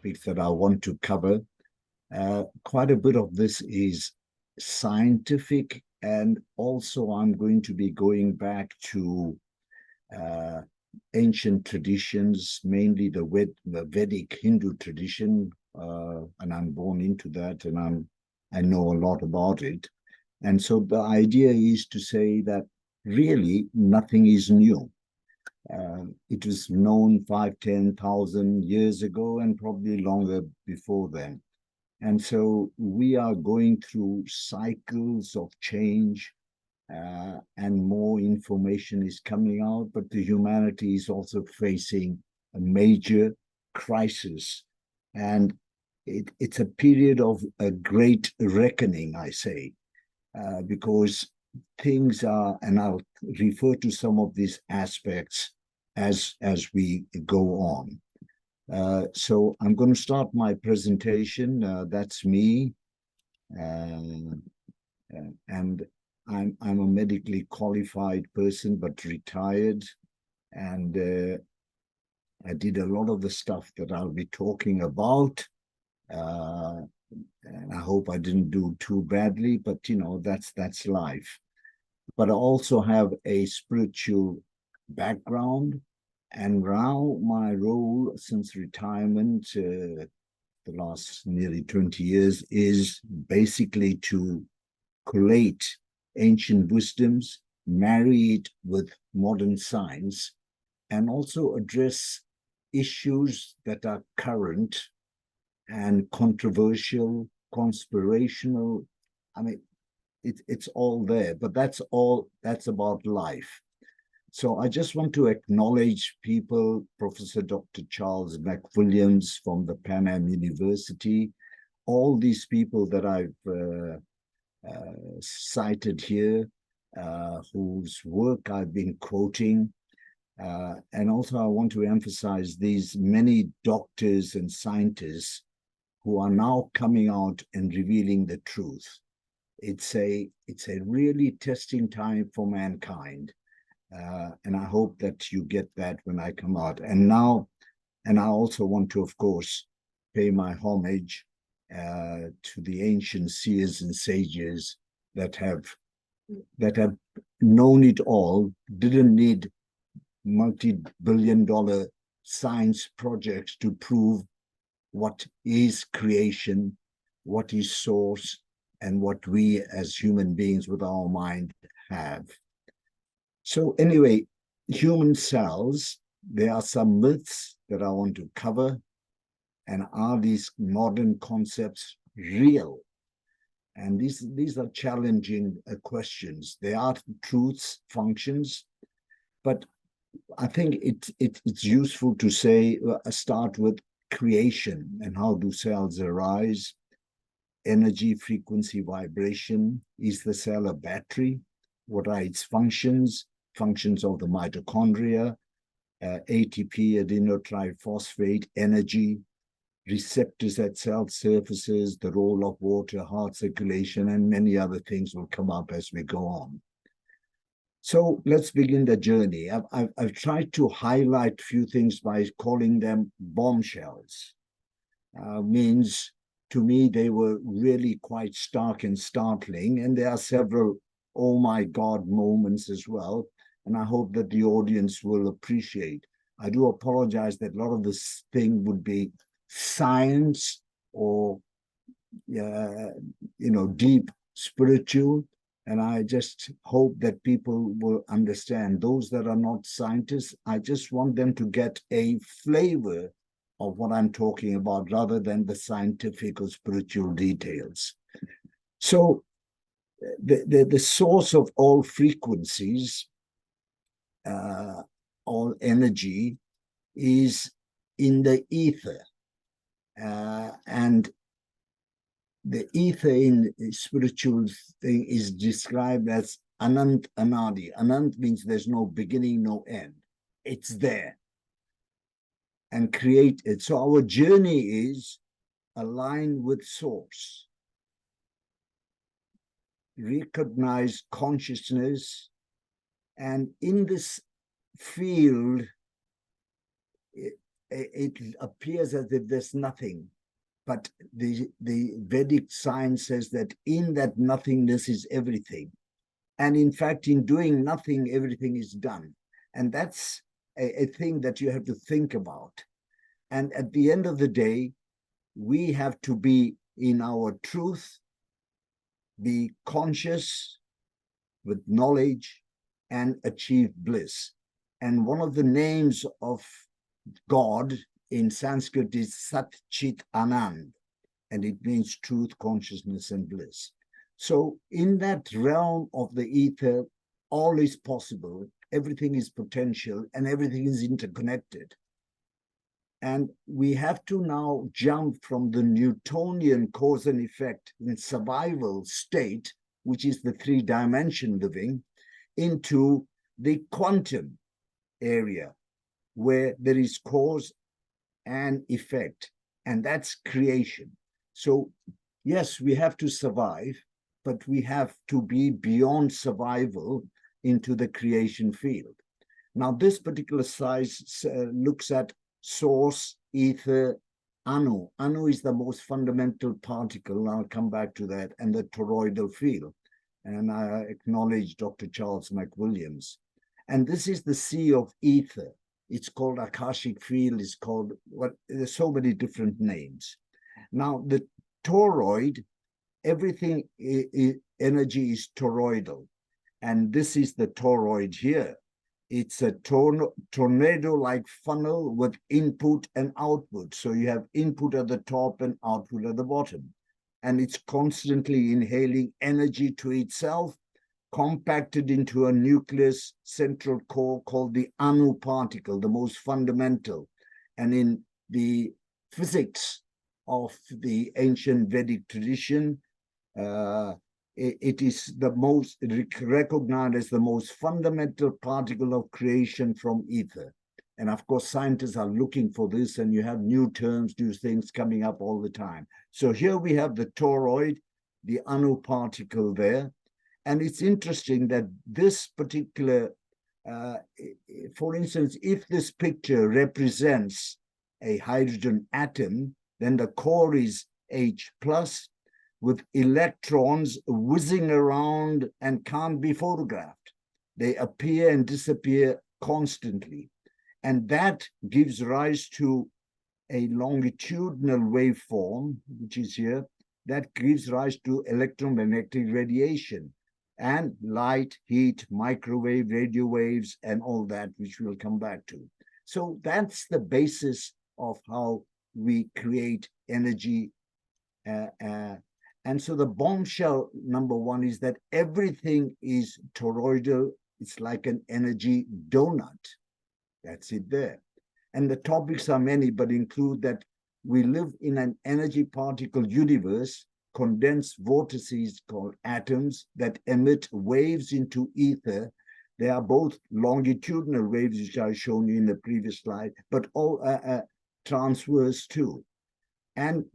topics that I want to cover. Quite a bit of this is scientific, and also I'm going to be going back to ancient traditions, mainly the Vedic Hindu tradition, and I'm born into that, and I know a lot about it. And so the idea is to say that really nothing is new. It was known 5,000, 10,000 years ago, and probably longer before then. And so we are going through cycles of change, and more information is coming out, but the humanity is also facing a major crisis. And it's a period of a great reckoning, I say, because things are, and I'll refer to some of these aspects as we go on. So I'm going to start my presentation. That's me, and I'm a medically qualified person, but retired, and I did a lot of the stuff that I'll be talking about. And I hope I didn't do too badly, but that's life. But I also have a spiritual background, and now my role since retirement, the last nearly 20 years, is basically to collate ancient wisdoms, marry it with modern science, and also address issues that are current and controversial, conspirational. I mean, it's all there, but that's about life. So I just want to acknowledge people, Professor Dr. Charles McWilliams from the Pan Am University, all these people that I've cited here, whose work I've been quoting. And also I want to emphasize these many doctors and scientists who are now coming out and revealing the truth. It's a really testing time for mankind. And I hope that you get that when I come out. And I also want to, of course, pay my homage to the ancient seers and sages that have known it all, didn't need multi-billion-dollar science projects to prove what is creation, what is source, and what we as human beings with our mind have. So anyway, human cells, there are some myths that I want to cover. And are these modern concepts real? And these are challenging questions. They are truths, functions, but I think it's useful to say, start with creation and how do cells arise, energy, frequency, vibration. Is the cell a battery? What are its functions? Functions of the mitochondria, ATP, adenotriphosphate, energy, receptors at cell surfaces, the role of water, heart circulation, and many other things will come up as we go on. So let's begin the journey. I've tried to highlight a few things by calling them bombshells. Means to me they were really quite stark and startling, and there are several oh my God moments as well, and I hope that the audience will appreciate. I do apologize that a lot of this thing would be science or deep spiritual, and I just hope that people will understand. Those that are not scientists, I just want them to get a flavor of what I'm talking about rather than the scientific or spiritual details. So the source of all frequencies, all energy, is in the ether. And the ether in spiritual thing is described as Anant Anadi. Anant means there's no beginning, no end. It's there and created. So our journey is aligned with source. Recognize consciousness, and in this field, it appears as if there's nothing. But the Vedic science says that in that nothingness is everything. And in fact, in doing nothing, everything is done. And that's a thing that you have to think about. And at the end of the day, we have to be in our truth, be conscious with knowledge, and achieve bliss. And one of the names of God in Sanskrit is Sat Chit Anand, and it means truth, consciousness, and bliss. So in that realm of the ether, all is possible, everything is potential, and everything is interconnected. And we have to now jump from the Newtonian cause and effect in survival state, which is the three-dimension living, into the quantum area, where there is cause and effect, and that's creation. So yes, we have to survive, but we have to be beyond survival into the creation field. Now, this particular size looks at source, ether, anu. Anu is the most fundamental particle. I'll come back to that, and the toroidal field. And I acknowledge Dr. Charles McWilliams. And this is the sea of ether. It's called Akashic field. It's called what? There's so many different names. Now, the toroid, everything energy is toroidal, and this is the toroid here. It's a tornado-like funnel with input and output. So you have input at the top and output at the bottom. And it's constantly inhaling energy to itself, compacted into a nucleus central core called the Anu particle, the most fundamental. And in the physics of the ancient Vedic tradition, it is the most recognized as the most fundamental particle of creation from ether. And of course, scientists are looking for this, and you have new terms, new things coming up all the time. So here we have the toroid, the Anu particle there. And it's interesting that this particular, for instance, if this picture represents a hydrogen atom, then the core is H plus, with electrons whizzing around and can't be photographed. They appear and disappear constantly. And that gives rise to a longitudinal waveform, which is here, that gives rise to electromagnetic radiation and light, heat, microwave, radio waves, and all that, which we'll come back to. So that's the basis of how we create energy. And so the bombshell number one is that everything is toroidal. It's like an energy donut. That's it there. And the topics are many, but include that we live in an energy particle universe, condensed vortices called atoms that emit waves into ether. They are both longitudinal waves, which I've shown you in the previous slide, but all transverse too. And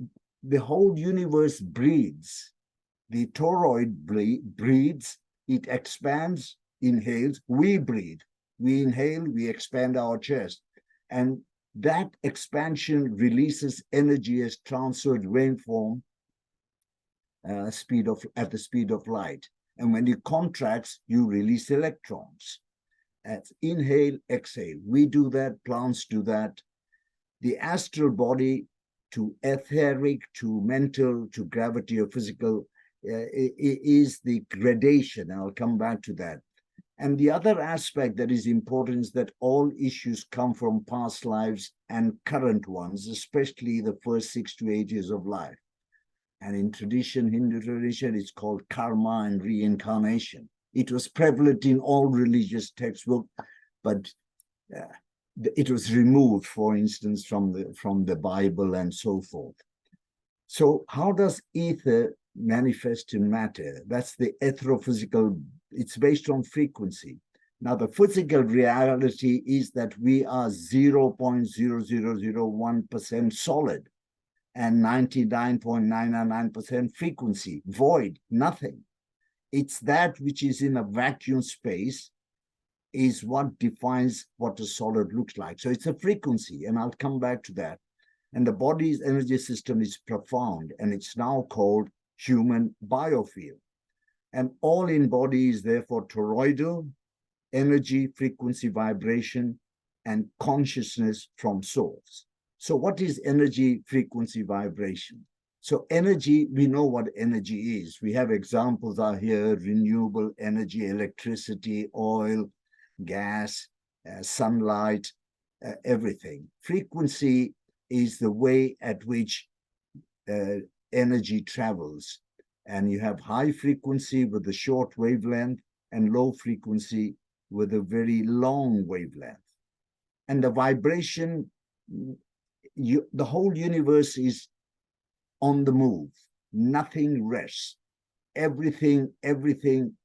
the whole universe breathes. The toroid breathes, it expands, inhales, we breathe. We inhale, we expand our chest. And that expansion releases energy as transferred waveform at the speed of light. And when it contracts, you release electrons. As inhale, exhale. We do that, plants do that. The astral body, to etheric, to mental, to gravity or physical, is the gradation. I'll come back to that. And the other aspect that is important is that all issues come from past lives and current ones, especially the first 6 to 8 years of life. And in tradition, Hindu tradition, it's called karma and reincarnation. It was prevalent in all religious textbooks, but it was removed, for instance, from the Bible and so forth. So how does ether manifest in matter? That's the ethrophysical. It's based on frequency. Now, the physical reality is that we are 0.0001% solid and 99.999% frequency, void, nothing. It's that which is in a vacuum space, is what defines what a solid looks like. So it's a frequency, and I'll come back to that. And the body's energy system is profound, and it's now called human biofield. And all in body is therefore toroidal, energy, frequency, vibration, and consciousness from source. So what is energy, frequency, vibration? So energy, we know what energy is. We have examples are here: renewable energy, electricity, oil, gas, sunlight, everything. Frequency is the way at which energy travels. And you have high frequency with a short wavelength and low frequency with a very long wavelength. And the vibration, the whole universe is on the move. Nothing rests. Everything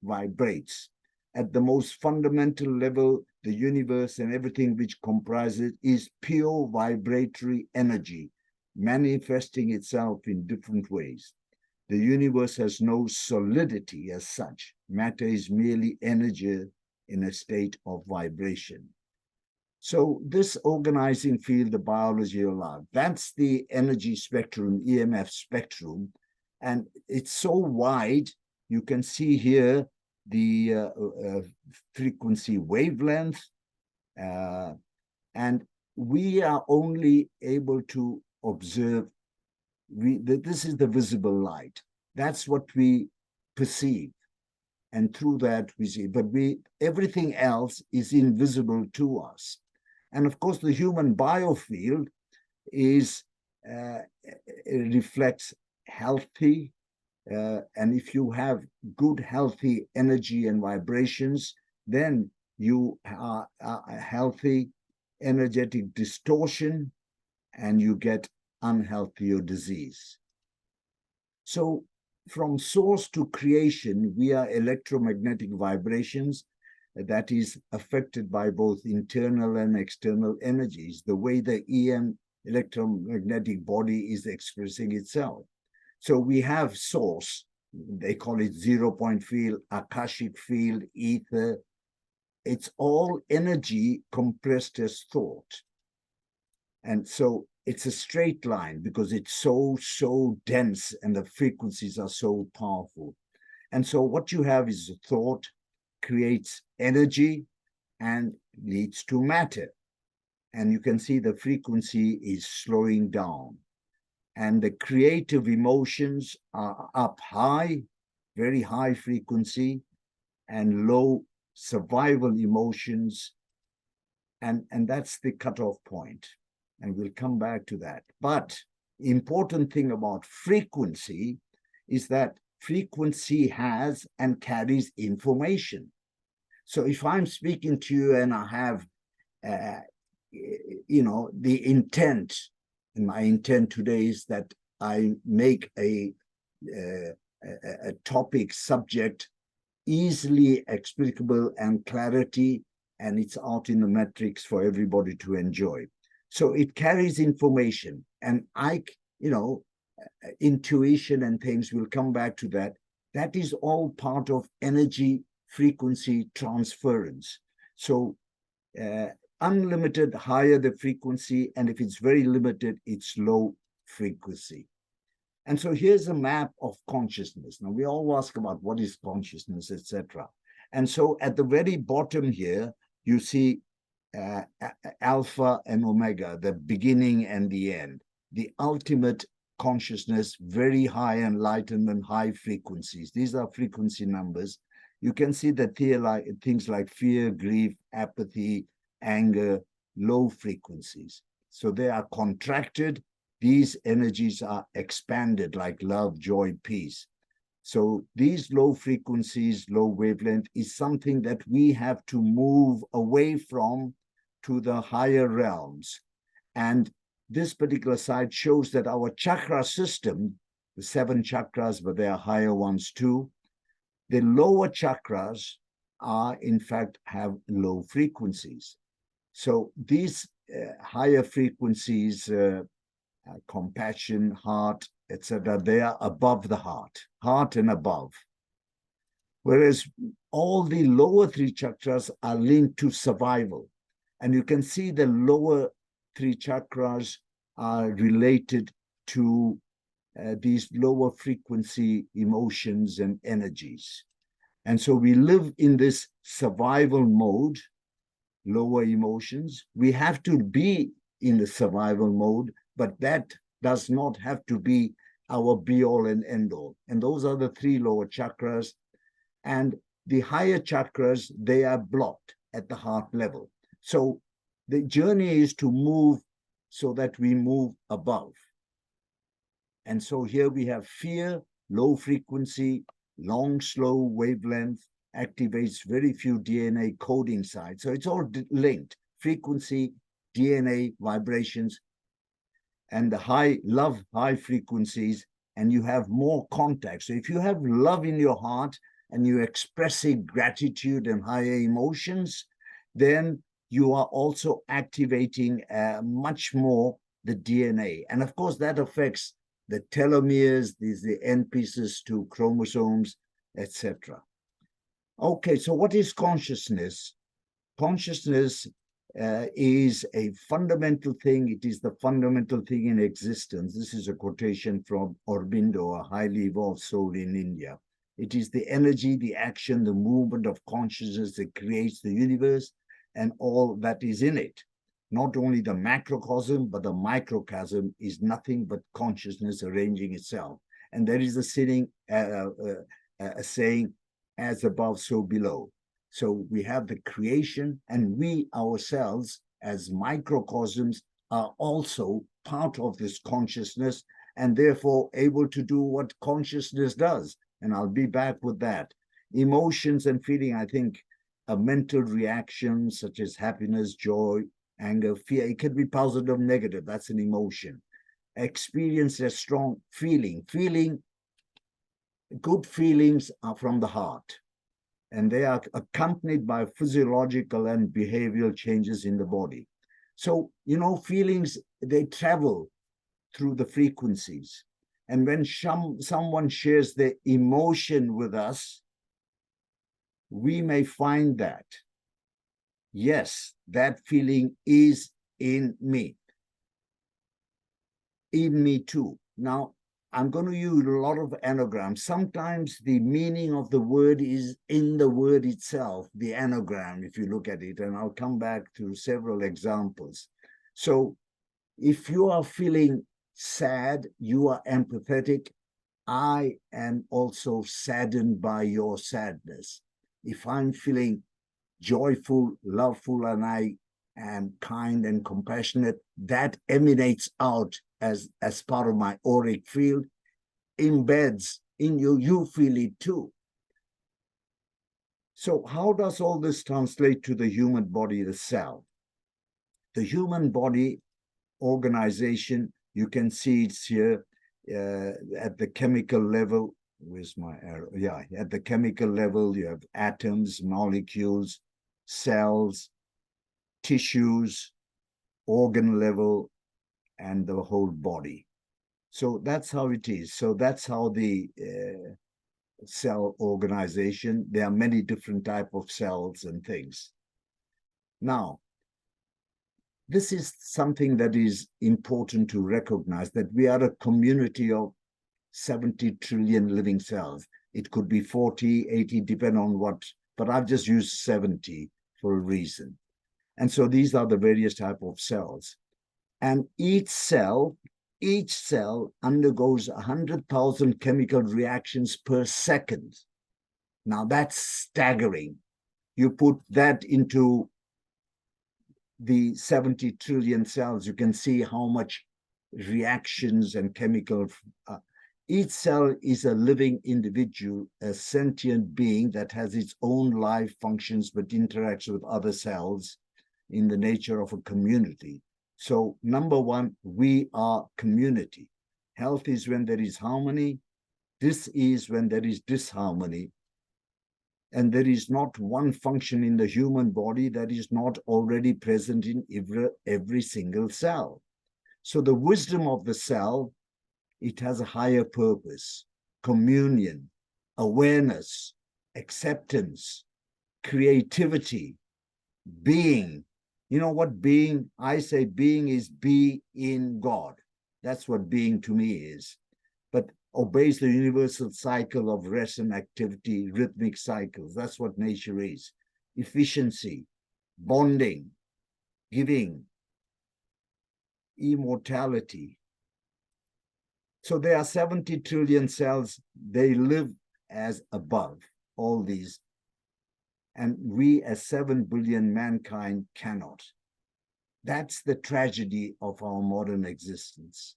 vibrates. At the most fundamental level, the universe and everything which comprises is pure vibratory energy, manifesting itself in different ways. The universe has no solidity as such. Matter is merely energy in a state of vibration. So this organizing field, the biology of life, that's the energy spectrum, EMF spectrum. And it's so wide, you can see here the frequency wavelength. And we are only able to observe, this is the visible light. That's what we perceive. And through that we see, but everything else is invisible to us. And of course, the human biofield reflects healthy, and if you have good, healthy energy and vibrations, then you are a healthy, energetic distortion, and you get unhealthy or disease. So from source to creation, we are electromagnetic vibrations that is affected by both internal and external energies, the way the electromagnetic body is expressing itself. So we have source, they call it 0-point field, Akashic field, ether. It's all energy compressed as thought. And so it's a straight line because it's so dense and the frequencies are so powerful. And so what you have is a thought creates energy and leads to matter. And you can see the frequency is slowing down. And the creative emotions are up high, very high frequency, and low survival emotions. And that's the cutoff point. And we'll come back to that. But important thing about frequency is that frequency has and carries information. So if I'm speaking to you and I have, the intent, and my intent today is that I make a topic subject easily explicable and clarity, and it's out in the metrics for everybody to enjoy. So it carries information, and intuition and things, we'll come back to that. That is all part of energy frequency transference. So unlimited, higher the frequency, and if it's very limited, it's low frequency. And so here's a map of consciousness. Now we all ask about what is consciousness, etc. And so at the very bottom here, you see alpha and omega, the beginning and the end, the ultimate consciousness, very high enlightenment, high frequencies. These are frequency numbers. You can see that here, like things like fear, grief, apathy, anger, low frequencies. So they are contracted. These energies are expanded, like love, joy, peace. So these low frequencies, low wavelength, is something that we have to move away from to the higher realms. And this particular slide shows that our chakra system, the 7 chakras, but there are higher ones too, the lower chakras are, in fact, have low frequencies. So these higher frequencies, compassion, heart, etc., they are above the heart and above. Whereas all the lower three chakras are linked to survival. And you can see the lower three chakras are related to these lower frequency emotions and energies. And so we live in this survival mode, lower emotions. We have to be in the survival mode, but that does not have to be our be all and end all. And those are the three lower chakras. And the higher chakras, they are blocked at the heart level. So the journey is to move so that we move above. And so here we have fear, low frequency, long, slow wavelength, activates very few DNA coding sites. So it's all linked, frequency, DNA, vibrations, and the high frequencies, and you have more contact. So if you have love in your heart and you're expressing gratitude and higher emotions, then you are also activating much more the DNA. And of course, that affects the telomeres, the end pieces to chromosomes, etc. Okay, so what is consciousness? Consciousness is a fundamental thing. It is the fundamental thing in existence. This is a quotation from Aurobindo, a highly evolved soul in India. It is the energy, the action, the movement of consciousness that creates the universe and all that is in it. Not only the macrocosm, but the microcosm is nothing but consciousness arranging itself. And there is a saying, as above, so below. So we have the creation, and we ourselves as microcosms are also part of this consciousness and therefore able to do what consciousness does. And I'll be back with that. Emotions and feeling, I think, a mental reaction such as happiness, joy, anger, fear. It can be positive, negative. That's an emotion. Experience a strong feeling. Good feelings are from the heart, and they are accompanied by physiological and behavioral changes in the body. So, feelings, they travel through the frequencies. And when someone shares their emotion with us, we may find that, yes, that feeling is in me too. Now, I'm going to use a lot of anagrams. Sometimes the meaning of the word is in the word itself, the anagram, if you look at it, and I'll come back to several examples. So if you are feeling sad, you are empathetic. I am also saddened by your sadness. If I'm feeling joyful, loveful, and I am kind and compassionate, that emanates out as part of my auric field, embeds in you, you feel it too. So how does all this translate to the human body, the cell? The human body organization, you can see it's here at the chemical level. Where's my arrow? Yeah, at the chemical level, you have atoms, molecules, cells, tissues, organ level, and the whole body. So that's how it is. So that's how the cell organization, there are many different types of cells and things. Now, this is something that is important to recognize, that we are a community of 70 trillion living cells. It could be 40, 80, depending on what, but I've just used 70 for a reason. And so these are the various types of cells. And each cell undergoes 100,000 chemical reactions per second. Now that's staggering. You put that into the 70 trillion cells, you can see how much reactions and chemical. Each cell is a living individual, a sentient being that has its own life functions but interacts with other cells in the nature of a community. So number one, we are community. Health is when there is harmony. This is when there is disharmony. And there is not one function in the human body that is not already present in every single cell. So the wisdom of the cell, it has a higher purpose, communion, awareness, acceptance, creativity, being. You know what being? I say being is be in God. That's what being to me is. But obeys the universal cycle of rest and activity, rhythmic cycles. That's what nature is. Efficiency, bonding, giving, immortality. So there are 70 trillion cells. They live as above all these. And we as 7 billion mankind cannot. That's the tragedy of our modern existence.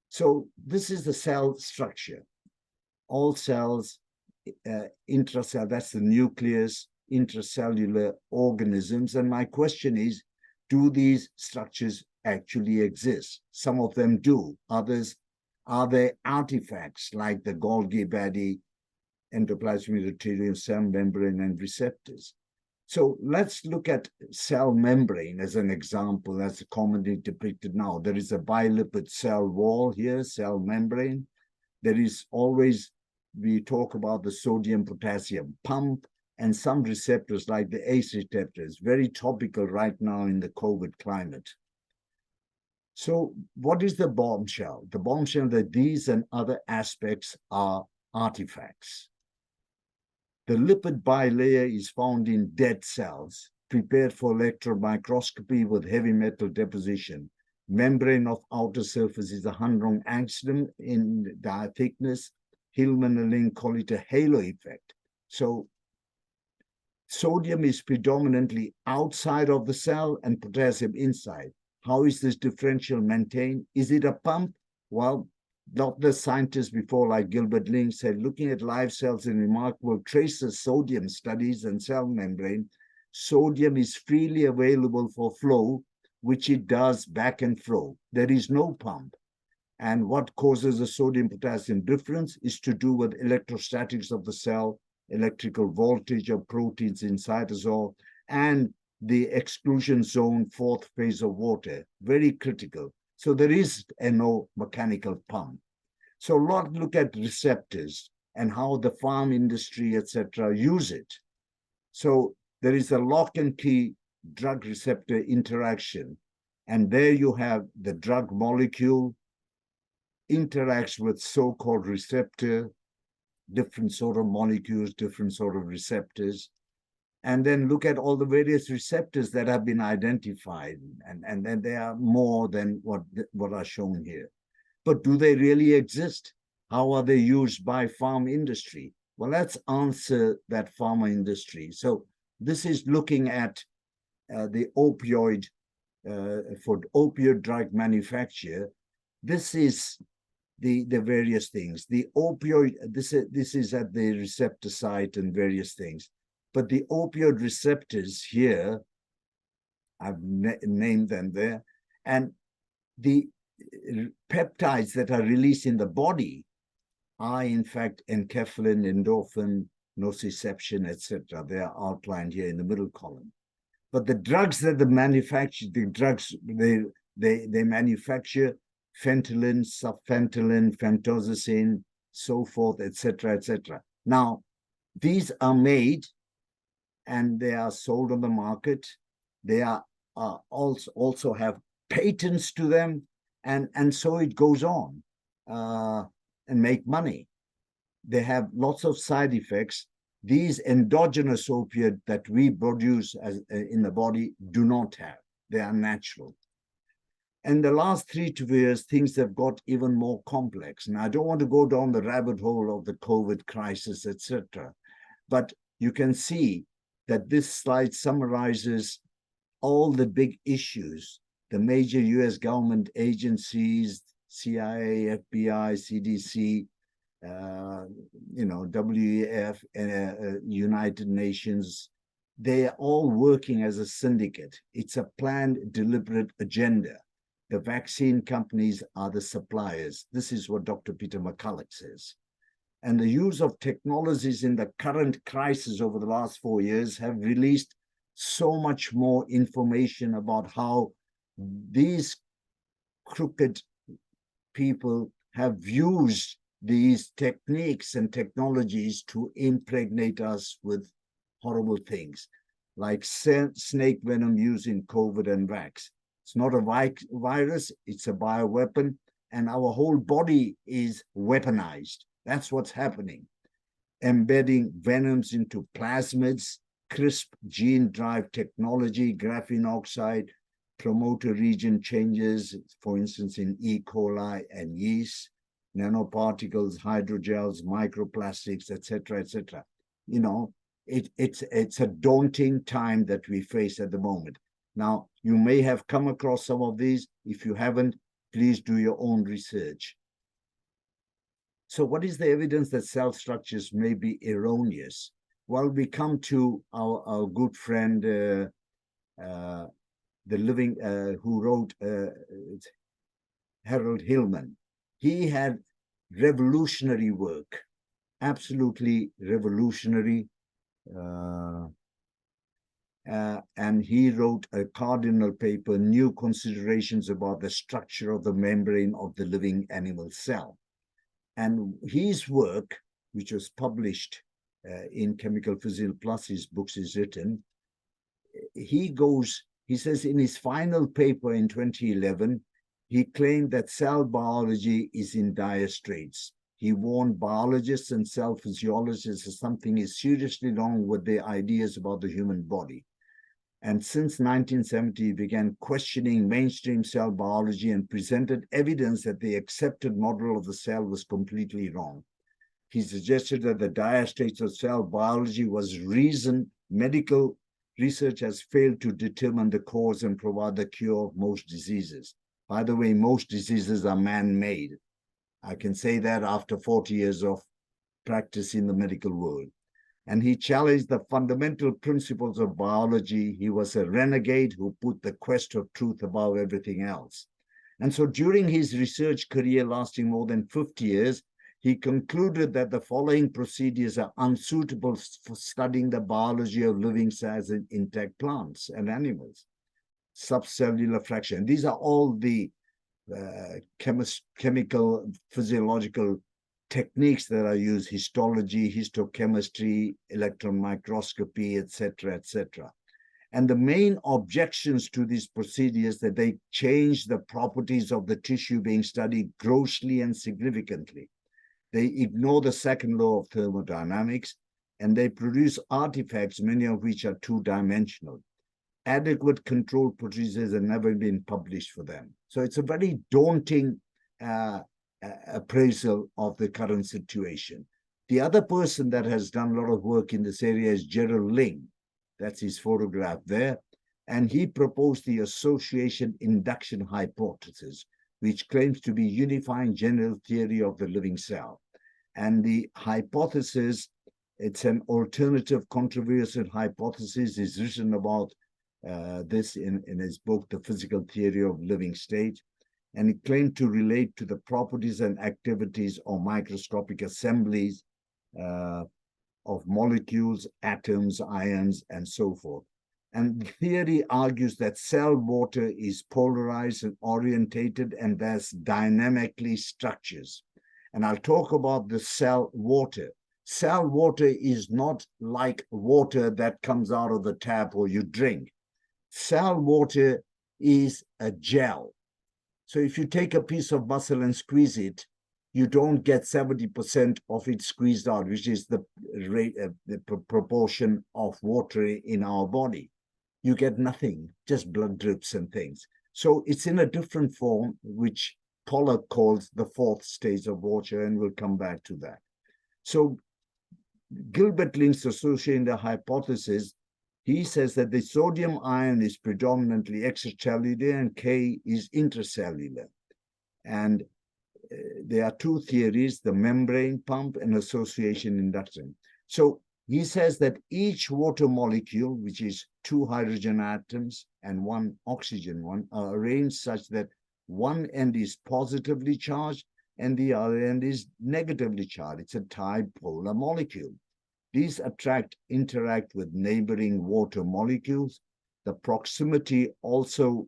So this is the cell structure. All cells, intracell, that's the nucleus, intracellular organisms. And my question is, do these structures actually exist? Some of them do. Others, are they artifacts like the Golgi body, endoplasmic reticulum, cell membrane, and receptors? So let's look at cell membrane as an example, as commonly depicted now. There is a bilipid cell wall here, cell membrane. There is always, we talk about the sodium-potassium pump and some receptors like the ACE receptors, very topical right now in the COVID climate. So what is the bombshell? The bombshell that these and other aspects are artifacts. The lipid bilayer is found in dead cells, prepared for electron microscopy with heavy metal deposition. Membrane of outer surface is 100 angstrom in the thickness. Hillman and Link call it a halo effect. So sodium is predominantly outside of the cell and potassium inside. How is this differential maintained? Is it a pump? Well, the scientists before, like Gilbert Link, said, looking at live cells in remarkable traces sodium studies and cell membrane, sodium is freely available for flow, which it does back and flow. There is no pump. And what causes the sodium-potassium difference is to do with electrostatics of the cell, electrical voltage of proteins in cytosol, and the exclusion zone, fourth phase of water, very critical. So there is no mechanical pump. So look at receptors and how the farm industry, etc., use it. So there is a lock and key drug receptor interaction. And there you have the drug molecule interacts with so-called receptor, different sort of molecules, different sort of receptors. And then look at all the various receptors that have been identified. And then there are more than what are shown here. But do they really exist? How are they used by farm industry? Well, let's answer that pharma industry. So this is looking at the opioid, for opioid drug manufacture. This is the various things. The opioid, this is at the receptor site and various things. But the opioid receptors here, I've named them there, and the peptides that are released in the body are in fact enkephalin, endorphin, nociception, etc. They are outlined here in the middle column. But the drugs that they manufacture, they manufacture fentanyl, subfentanyl, fentosicin, so forth, etc., etc. Now, these are made and they are sold on the market. They are also have patents to them, and so it goes on, and make money. They have lots of side effects. These endogenous opioids that we produce as in the body do not have. They are natural. And the last 3 to 4 years, things have got even more complex. And I don't want to go down the rabbit hole of the COVID crisis, etc. But you can see that this slide summarizes all the big issues, the major US government agencies, CIA, FBI, CDC, WEF, United Nations, they are all working as a syndicate. It's a planned, deliberate agenda. The vaccine companies are the suppliers. This is what Dr. Peter McCulloch says. And the use of technologies in the current crisis over the last 4 years have released so much more information about how these crooked people have used these techniques and technologies to impregnate us with horrible things, like snake venom used in COVID and vax. It's not a virus, it's a bioweapon, and our whole body is weaponized. That's what's happening. Embedding venoms into plasmids, CRISP gene drive technology, graphene oxide, promoter region changes, for instance, in E. coli and yeast, nanoparticles, hydrogels, microplastics, etc., etc. You know, it's a daunting time that we face at the moment. Now, you may have come across some of these. If you haven't, please do your own research. So what is the evidence that cell structures may be erroneous? Well, we come to our good friend, the living, who wrote Harold Hillman. He had revolutionary work, absolutely revolutionary. And he wrote a cardinal paper, New Considerations about the Structure of the Membrane of the Living Animal Cell. And his work, which was published in Chemical Physics Plus, his books is written, he says in his final paper in 2011, he claimed that cell biology is in dire straits. He warned biologists and cell physiologists that something is seriously wrong with their ideas about the human body. And since 1970, he began questioning mainstream cell biology and presented evidence that the accepted model of the cell was completely wrong. He suggested that the dire straits of cell biology was reason medical research has failed to determine the cause and provide the cure of most diseases. By the way, most diseases are man-made. I can say that after 40 years of practice in the medical world. And he challenged the fundamental principles of biology. He was a renegade who put the quest of truth above everything else. And so during his research career lasting more than 50 years, he concluded that the following procedures are unsuitable for studying the biology of living cells in intact plants and animals. Subcellular fraction. These are all the chemical, physiological techniques that are used: histology, histochemistry, electron microscopy, etc., etc. And the main objections to these procedures that they change the properties of the tissue being studied grossly and significantly. They ignore the second law of thermodynamics, and they produce artifacts, many of which are two-dimensional. Adequate control procedures have never been published for them. So it's a very daunting appraisal of the current situation. The other person that has done a lot of work in this area is Gerald Ling. That's his photograph there. And he proposed the association induction hypothesis, which claims to be unifying general theory of the living cell. And the hypothesis, it's an alternative controversial hypothesis, is written about this in his book, The Physical Theory of Living State. And it claimed to relate to the properties and activities of microscopic assemblies of molecules, atoms, ions, and so forth. And the theory argues that cell water is polarized and orientated and thus dynamically structures. And I'll talk about the cell water. Cell water is not like water that comes out of the tap or you drink. Cell water is a gel. So if you take a piece of muscle and squeeze it, you don't get 70% of it squeezed out, which is the proportion of water in our body. You get nothing, just blood drips and things. So it's in a different form, which Pollack calls the fourth stage of water, and we'll come back to that. So Gilbert Link's associating the hypothesis, he says that the sodium ion is predominantly extracellular and K is intracellular. And there are two theories, the membrane pump and association induction. So he says that each water molecule, which is 2 hydrogen atoms and 1 oxygen one, are arranged such that one end is positively charged and the other end is negatively charged. It's a dipolar molecule. These interact with neighboring water molecules. The proximity also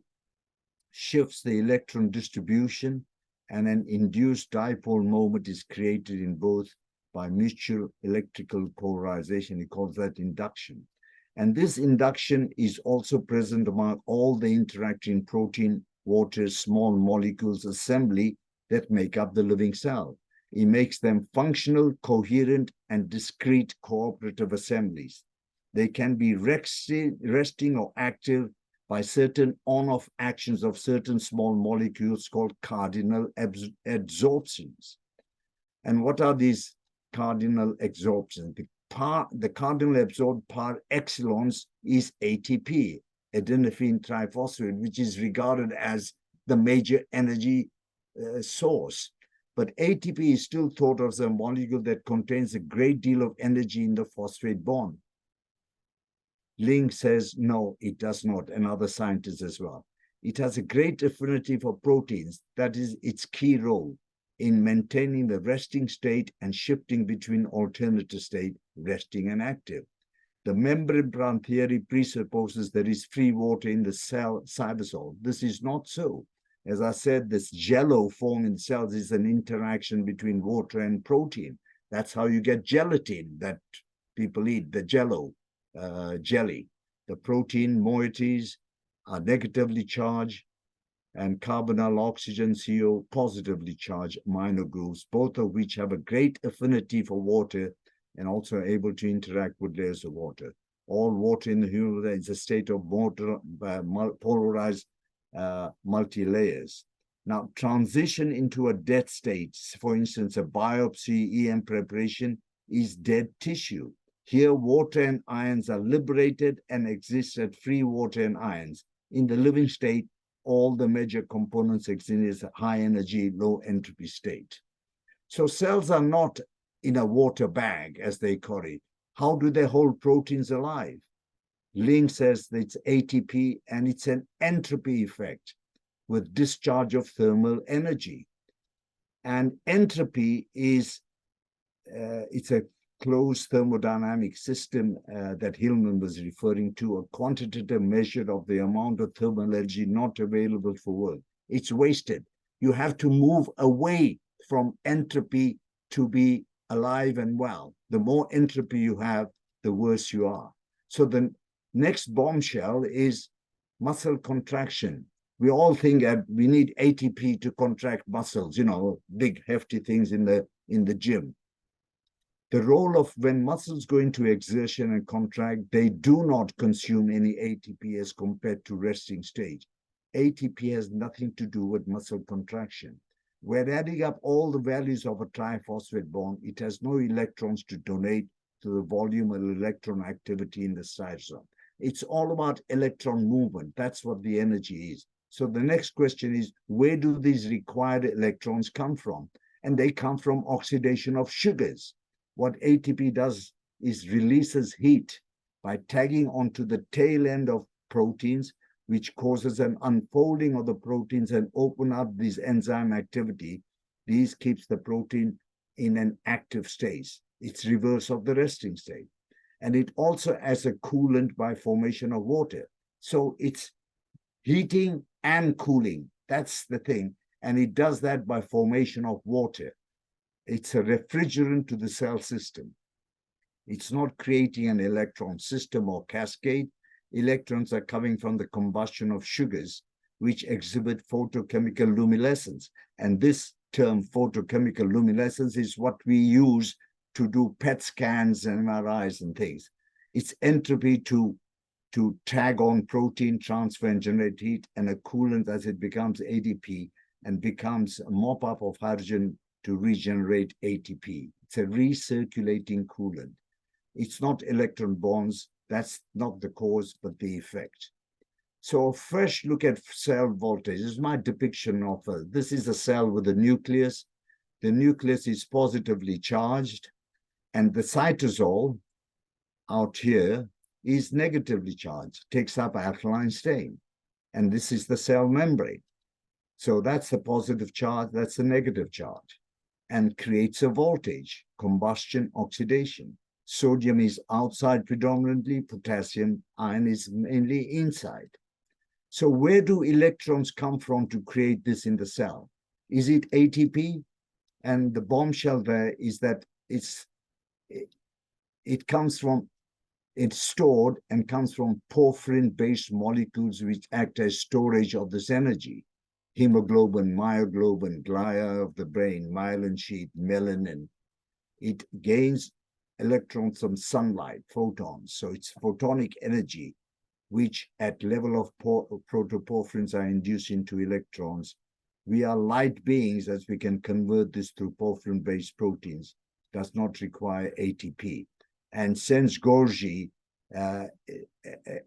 shifts the electron distribution, and an induced dipole moment is created in both by mutual electrical polarization. He calls that induction. And this induction is also present among all the interacting protein, water, small molecules assembly that make up the living cell. It makes them functional, coherent, and discrete cooperative assemblies. They can be resting or active by certain on-off actions of certain small molecules called cardinal adsorptions. And what are these cardinal adsorptions? The cardinal absorbed par excellence is ATP, adenosine triphosphate, which is regarded as the major energy source. But ATP is still thought of as a molecule that contains a great deal of energy in the phosphate bond. Ling says, no, it does not, and other scientists as well. It has a great affinity for proteins. That is its key role in maintaining the resting state and shifting between alternative state, resting and active. The membrane theory presupposes there is free water in the cell cytosol. This is not so. As I said, this jello form in cells is an interaction between water and protein. That's how you get gelatin that people eat, the jello. Jelly. The protein moieties are negatively charged, and carbonyl oxygen CO positively charged minor groups, both of which have a great affinity for water and also are able to interact with layers of water. All water in the human is a state of polarized multi-layers. Now, transition into a dead state, for instance, a biopsy EM preparation is dead tissue. Here, water and ions are liberated and exist at free water and ions. In the living state, all the major components exist in a high energy, low entropy state. So cells are not in a water bag, as they call it. How do they hold proteins alive? Ling says that it's ATP and it's an entropy effect with discharge of thermal energy. And entropy is, it's a closed thermodynamic system that Hillman was referring to, a quantitative measure of the amount of thermal energy not available for work. It's wasted. You have to move away from entropy to be alive and well. The more entropy you have, the worse you are. So the next bombshell is muscle contraction. We all think that we need ATP to contract muscles, you know, big hefty things in the gym. The role of when muscles go into exertion and contract, they do not consume any ATP as compared to resting stage. ATP has nothing to do with muscle contraction. We're adding up all the values of a triphosphate bond. It has no electrons to donate to the volume and electron activity in the cytosol. It's all about electron movement. That's what the energy is. So the next question is, where do these required electrons come from? And they come from oxidation of sugars. What ATP does is releases heat by tagging onto the tail end of proteins, which causes an unfolding of the proteins and open up this enzyme activity. These keeps the protein in an active state. It's reverse of the resting state. And it also as a coolant by formation of water. So it's heating and cooling. That's the thing. And it does that by formation of water. It's a refrigerant to the cell system. It's not creating an electron system or cascade. Electrons are coming from the combustion of sugars, which exhibit photochemical luminescence. And this term, photochemical luminescence, is what we use to do PET scans and MRIs and things. It's entropy to tag on protein, transfer and generate heat, and a coolant as it becomes ADP and becomes a mop-up of hydrogen to regenerate ATP. It's a recirculating coolant. It's not electron bonds. That's not the cause, but the effect. So a fresh look at cell voltage. This is my depiction of this is a cell with a nucleus. The nucleus is positively charged, and the cytosol out here is negatively charged, takes up alkaline stain. And this is the cell membrane. So that's the positive charge, that's the negative charge, and creates a voltage, combustion, oxidation. Sodium is outside predominantly, potassium ion is mainly inside. So where do electrons come from to create this in the cell? Is it ATP? And the bombshell there is that it comes from, it's stored and comes from porphyrin-based molecules which act as storage of this energy. Hemoglobin, myoglobin, glia of the brain, myelin sheath, melanin. It gains electrons from sunlight, photons. So it's photonic energy, which at level of protoporphyrins are induced into electrons. We are light beings, as we can convert this through porphyrin-based proteins, does not require ATP. And since Gorgi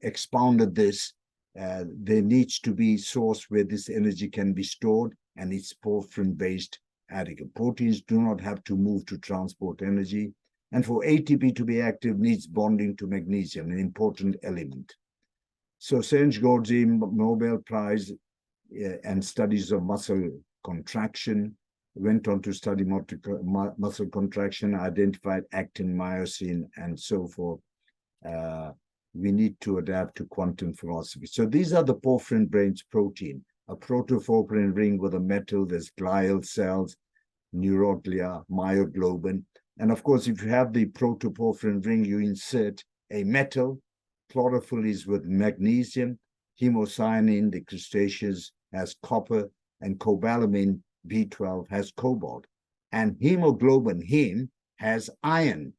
expounded this, there needs to be a source where this energy can be stored, and it's porphyrin-based additive. Proteins do not have to move to transport energy. And for ATP to be active, needs bonding to magnesium, an important element. So Serge Gorgi, Nobel Prize and studies of muscle contraction, went on to study muscle contraction, identified actin, myosin, and so forth. We need to adapt to quantum philosophy. So these are the porphyrin brains protein, a protoporphyrin ring with a metal, there's glial cells, neuroglia, myoglobin. And of course, if you have the protoporphyrin ring, you insert a metal. Chlorophyll is with magnesium, hemocyanin, the crustaceans, has copper, and cobalamin, B12, has cobalt. And hemoglobin, heme, has iron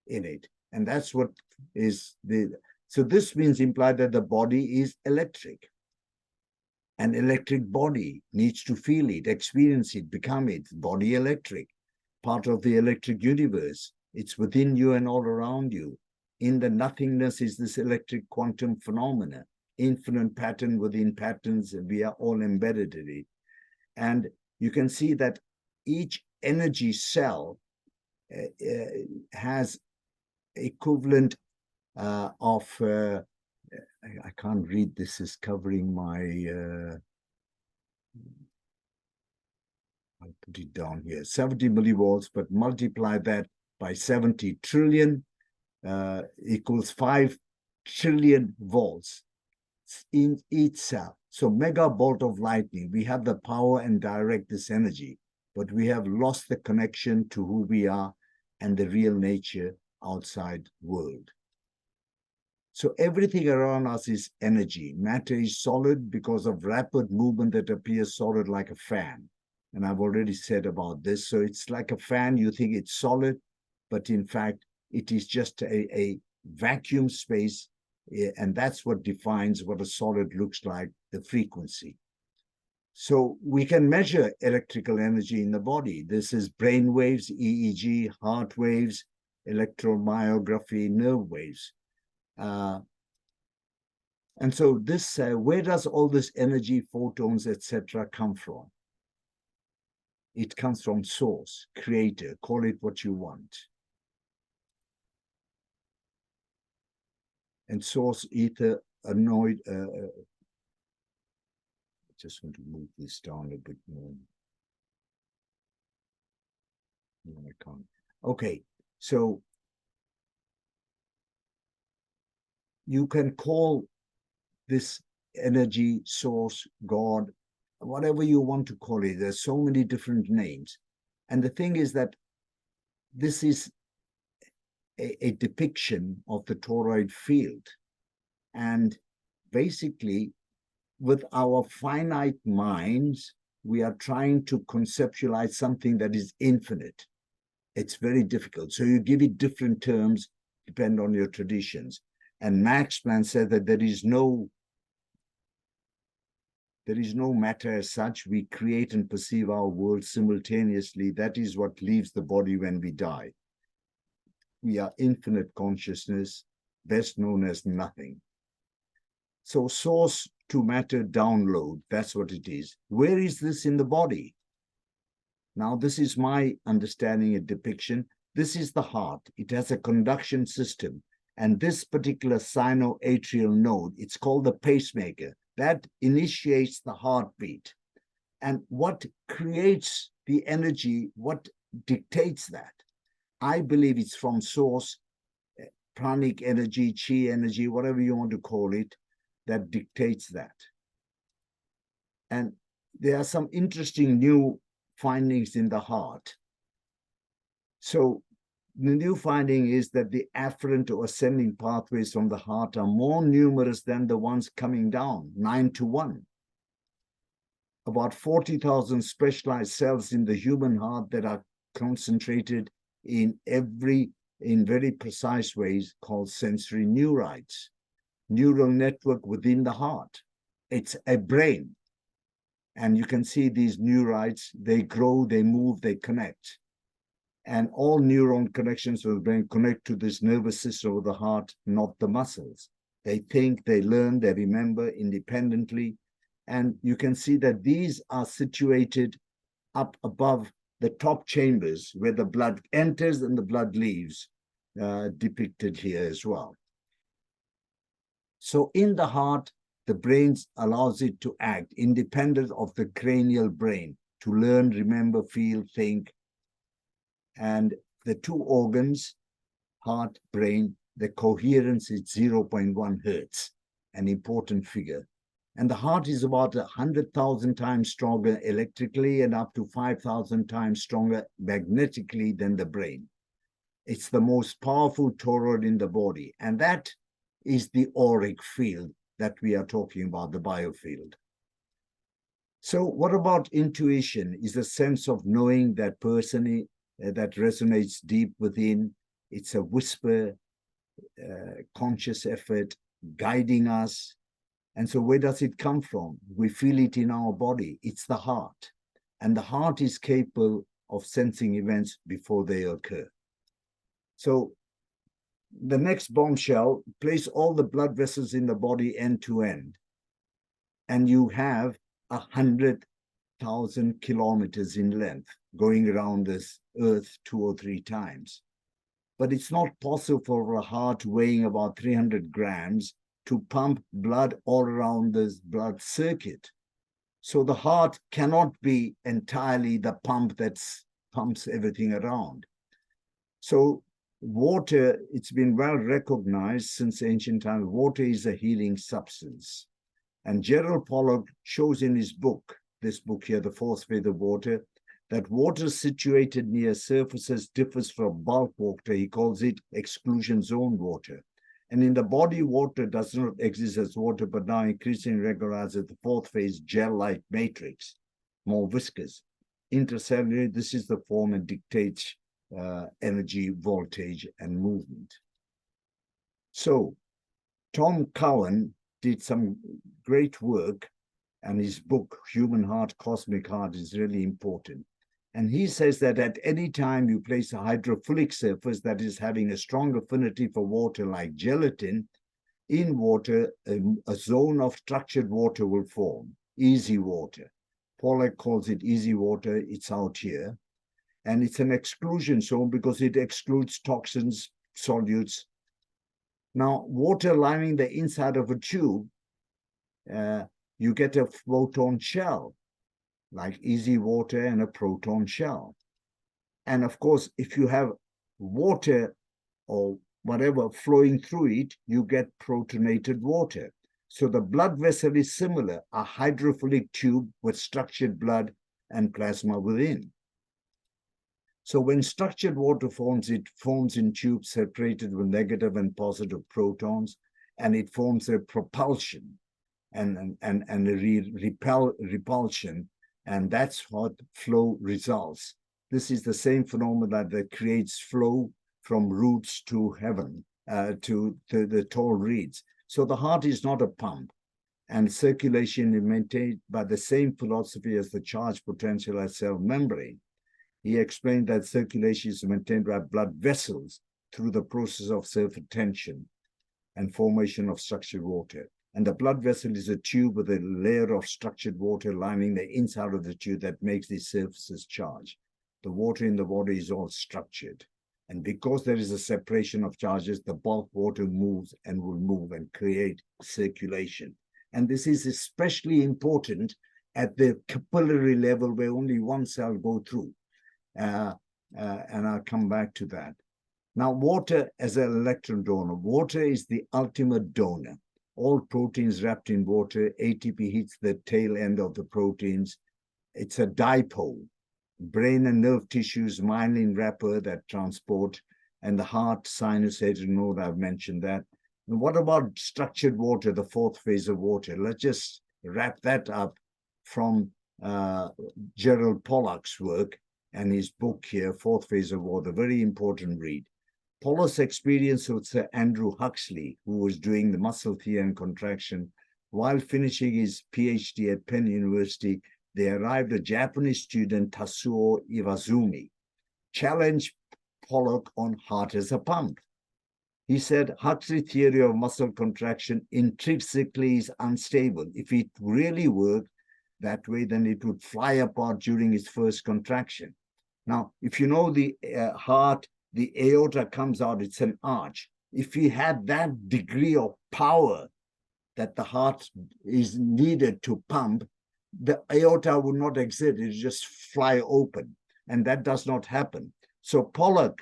in it. And that's what is the, so this means implied that the body is electric. An electric body needs to feel it, experience it, become it, body electric, part of the electric universe. It's within you and all around you. In the nothingness is this electric quantum phenomena, infinite pattern within patterns, and we are all embedded in it. And you can see that each energy cell has equivalent of, I can't read, this is covering my, I'll put it down here, 70 millivolts, but multiply that by 70 trillion equals 5 trillion volts in each cell. So mega bolt of lightning, we have the power and direct this energy, but we have lost the connection to who we are and the real nature outside world. So everything around us is energy. Matter is solid because of rapid movement that appears solid like a fan. And I've already said about this. So it's like a fan, you think it's solid, but in fact, it is just a vacuum space. And that's what defines what a solid looks like, the frequency. So we can measure electrical energy in the body. This is brain waves, EEG, heart waves, electromyography, nerve waves. And so this, where does all this energy, photons, etc., come from? It comes from source, creator, call it what you want. And source, ether, annoyed, just want to move this down a bit more. No, I can't. Okay, so you can call this energy source, God, whatever you want to call it. There's so many different names. And the thing is that this is a depiction of the toroid field. And basically, with our finite minds, we are trying to conceptualize something that is infinite. It's very difficult. So you give it different terms, depend on your traditions. And Max Planck said that there is no matter as such. We create and perceive our world simultaneously. That is what leaves the body when we die. We are infinite consciousness, best known as nothing. So source to matter download, that's what it is. Where is this in the body? Now, this is my understanding and depiction. This is the heart. It has a conduction system. And this particular sinoatrial node, it's called the pacemaker. That initiates the heartbeat. And what creates the energy, what dictates that? I believe it's from source, pranic energy, chi energy, whatever you want to call it, that dictates that. And there are some interesting new findings in the heart. So the new finding is that the afferent or ascending pathways from the heart are more numerous than the ones coming down, 9-1. About 40,000 specialized cells in the human heart that are concentrated in very precise ways called sensory neurites, neural network within the heart. It's a brain. And you can see these neurites, they grow, they move, they connect. And all neuron connections of the brain connect to this nervous system of the heart, not the muscles. They think, they learn, they remember independently. And you can see that these are situated up above the top chambers where the blood enters and the blood leaves, depicted here as well. So in the heart, the brain allows it to act independent of the cranial brain, to learn, remember, feel, think. And the two organs, heart, brain, the coherence is 0.1 hertz, an important figure. And the heart is about 100,000 times stronger electrically and up to 5,000 times stronger magnetically than the brain. It's the most powerful toroid in the body. And that is the auric field that we are talking about, the biofield. So what about intuition? Is a sense of knowing that person that resonates deep within. It's a whisper, conscious effort, guiding us. And so where does it come from? We feel it in our body. It's the heart. And the heart is capable of sensing events before they occur. So the next bombshell, place all the blood vessels in the body end to end. And you have 100,000 kilometers in length going around this earth 2 or 3 times. But it's not possible for a heart weighing about 300 grams to pump blood all around this blood circuit. So the heart cannot be entirely the pump that pumps everything around. So water, it's been well recognized since ancient times, water is a healing substance. And Gerald Pollack shows in his book, this book here, The Fourth Phase of Water, that water situated near surfaces differs from bulk water. He calls it exclusion zone water. And in the body, water does not exist as water, but now increasingly recognized as the fourth phase gel-like matrix, more viscous. Intercellular, this is the form and dictates energy, voltage, and movement. So Tom Cowan did some great work, and his book, Human Heart, Cosmic Heart, is really important. And he says that at any time you place a hydrophilic surface that is having a strong affinity for water, like gelatin, in water, a zone of structured water will form, easy water. Pollack calls it easy water. It's out here. And it's an exclusion zone because it excludes toxins, solutes. Now, water lining the inside of a tube, you get a photon shell, like easy water and a proton shell. And of course, if you have water or whatever flowing through it, you get protonated water. So the blood vessel is similar, a hydrophilic tube with structured blood and plasma within. So when structured water forms, it forms in tubes separated with negative and positive protons, and it forms a propulsion and a repulsion, and that's what flow results. This is the same phenomenon that creates flow from roots to heaven, to the tall reeds. So the heart is not a pump, and circulation is maintained by the same philosophy as the charge potential at cell membrane. He explained that circulation is maintained by blood vessels through the process of surface tension and formation of structured water. And the blood vessel is a tube with a layer of structured water lining the inside of the tube that makes these surfaces charged. The water in the body is all structured. And because there is a separation of charges, the bulk water moves and will move and create circulation. And this is especially important at the capillary level where only one cell goes through. And I'll come back to that. Now, water as an electron donor. Water is the ultimate donor. all proteins wrapped in water. ATP hits the tail end of the proteins. It's a dipole. Brain and nerve tissues, myelin wrapper that transport, and the heart, sinus, node, I've mentioned that. And what about structured water, the fourth phase of water? Let's just wrap that up from Gerald Pollack's work and his book here, Fourth Phase of Water, very important read. Pollack's experience with Sir Andrew Huxley, who was doing the muscle theory and contraction, while finishing his PhD at Penn University, there arrived a Japanese student, Tasuo Iwazumi, challenged Pollack on heart as a pump. He said, Huxley's theory of muscle contraction intrinsically is unstable. If it really worked that way, then it would fly apart during its first contraction. Now, if you know the heart, the aorta comes out, it's an arch. If you had that degree of power that the heart is needed to pump, the aorta would not exist, it would just fly open. And that does not happen. So Pollack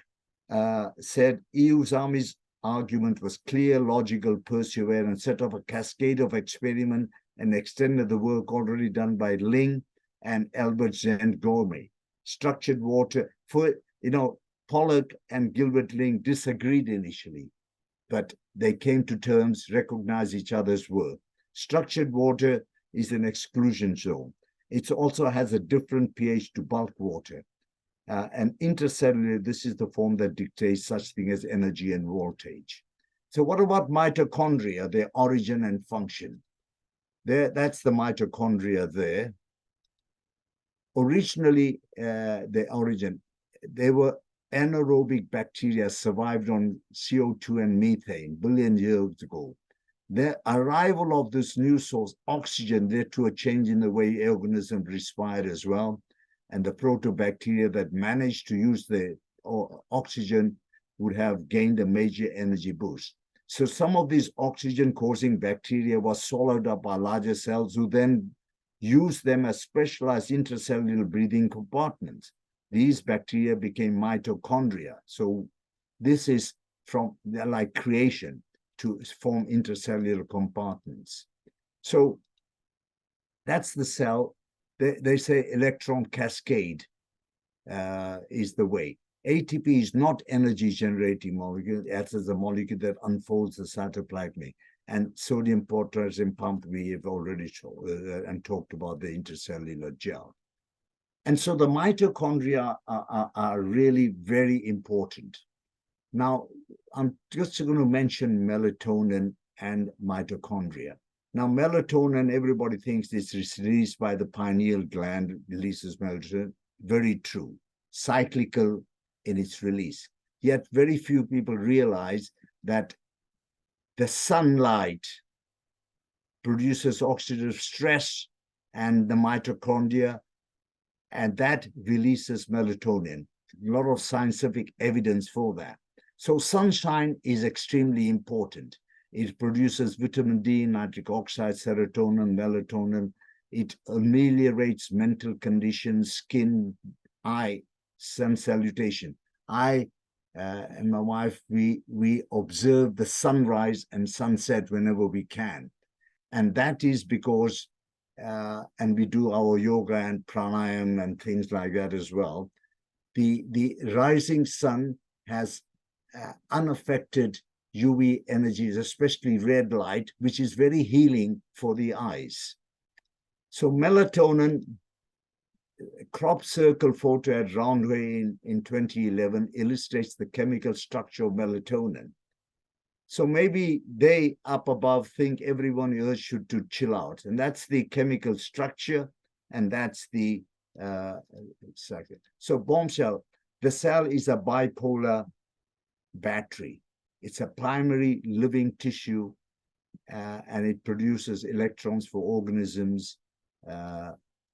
said Iwazami's argument was clear, logical, perseverant, set off a cascade of experiment and extended the work already done by Ling and Albert Zend-Gourmet. Structured water, Pollack and Gilbert Ling disagreed initially, but they came to terms, recognized each other's work. Structured water is an exclusion zone. It also has a different pH to bulk water. And intercellular, this is the form that dictates such thing as energy and voltage. So what about mitochondria, their origin and function? That's the mitochondria there. Originally, the origin, they were anaerobic bacteria survived on CO2 and methane billion years ago. The arrival of this new source, oxygen, led to a change in the way organisms respire as well. And the protobacteria that managed to use the oxygen would have gained a major energy boost. So some of these oxygen-causing bacteria was swallowed up by larger cells who then used them as specialized intracellular breathing compartments. These bacteria became mitochondria. So this is from like creation to form intracellular compartments. So that's the cell. They say electron cascade is the way. ATP is not energy generating molecule. It is a molecule that unfolds the cytoplasmic. And sodium potassium pump, we have already shown and talked about the intercellular gel. And so the mitochondria are really very important. Now, I'm just going to mention melatonin and mitochondria. Now, melatonin, everybody thinks it's released by the pineal gland, releases melatonin. Very true. Cyclical in its release. Yet very few people realize that the sunlight produces oxidative stress and the mitochondria, and that releases melatonin. A lot of scientific evidence for that. So sunshine is extremely important. It produces vitamin D, nitric oxide, serotonin, melatonin. It ameliorates mental conditions, skin, eye, sun salutation. I and my wife, we observe the sunrise and sunset whenever we can. And that is because, and we do our yoga and pranayama and things like that as well. The rising sun has unaffected UV energies, especially red light, which is very healing for the eyes. So melatonin, crop circle photo at Roundway in 2011 illustrates the chemical structure of melatonin. So maybe they up above think everyone else should to chill out. And that's the chemical structure, and that's the second. So bombshell, the cell is a bipolar battery. It's a primary living tissue, and it produces electrons for organisms.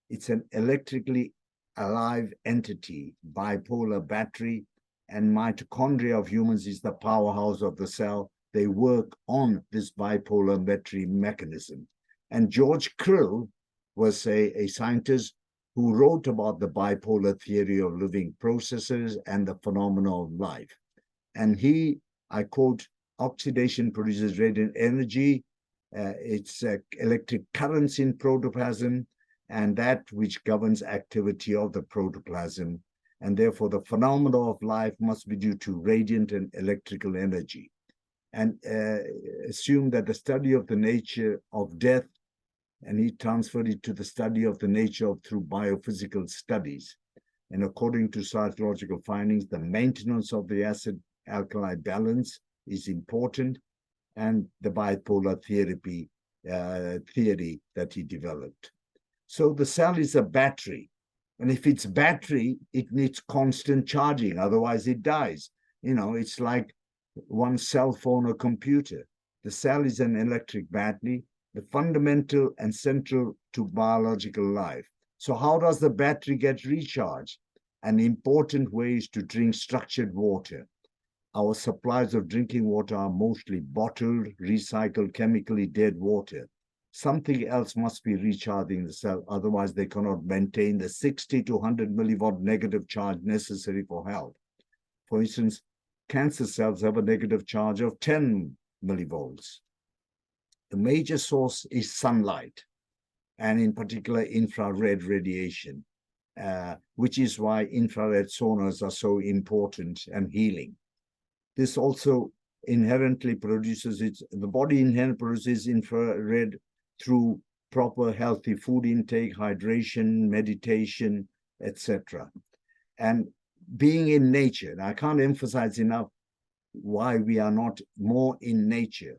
It's an electrically alive entity, bipolar battery, and mitochondria of humans is the powerhouse of the cell. They work on this bipolar battery mechanism. And George Krill was a scientist who wrote about the bipolar theory of living processes and the phenomena of life. And he, I quote, oxidation produces radiant energy, It's electric currents in protoplasm, and that which governs activity of the protoplasm. And therefore, the phenomena of life must be due to radiant and electrical energy. And assume that the study of the nature of death, and he transferred it to the study of the nature of through biophysical studies. And according to psychological findings, the maintenance of the acid-alkali balance is important, and the bipolar theory that he developed. So the cell is a battery. And if it's battery, it needs constant charging, otherwise it dies. It's like one cell phone or computer. The cell is an electric battery, the fundamental and central to biological life. So how does the battery get recharged? An important way is to drink structured water. Our supplies of drinking water are mostly bottled, recycled, chemically dead water. Something else must be recharging the cell, otherwise they cannot maintain the 60 to 100 milliwatt negative charge necessary for health. For instance, cancer cells have a negative charge of 10 millivolts. The major source is sunlight, and in particular infrared radiation, which is why infrared sonars are so important and healing. This also inherently produces the body inherently produces infrared through proper healthy food intake, hydration, meditation, etc. And being in nature, and I can't emphasize enough why we are not more in nature.